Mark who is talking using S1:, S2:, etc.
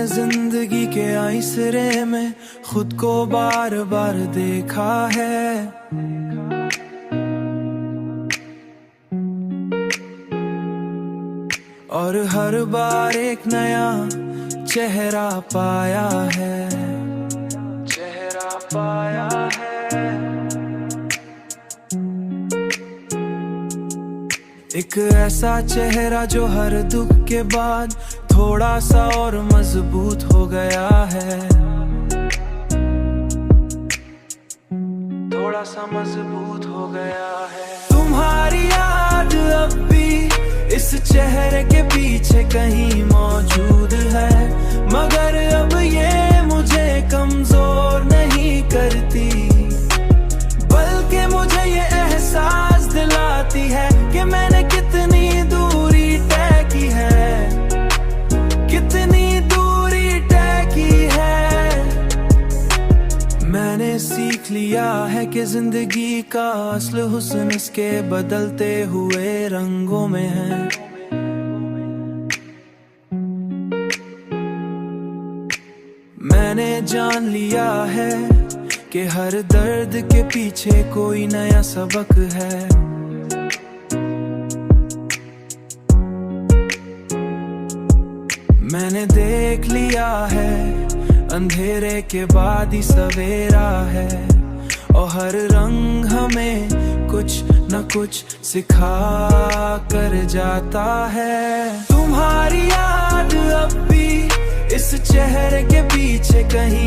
S1: जिंदगी के आईसरे में खुद को बार बार देखा है। और हर बार एक नया चेहरा पाया है, चेहरा पाया है। एक ऐसा चेहरा जो हर दुख के बाद थोड़ा सा और मजबूत हो गया है, थोड़ा सा मजबूत हो गया है। तुम्हारी याद अब भी इस चेहरे के पीछे कहीं मौजूद है, मगर अब ये मुझे कमजोर नहीं करती, बल्कि मुझे ये एहसास दिलाती है कि मैंने कितनी दूरी तय की है, कितनी दूरी तय की है। मैंने सीख लिया है कि जिंदगी का असल हुस्न इसके बदलते हुए रंगों में है। मैंने जान लिया है कि हर दर्द के पीछे कोई नया सबक है। मैंने देख लिया है अंधेरे के बाद ही सवेरा है, और हर रंग हमें कुछ न कुछ सिखा कर जाता है। तुम्हारी याद अब भी इस चेहरे के पीछे कहीं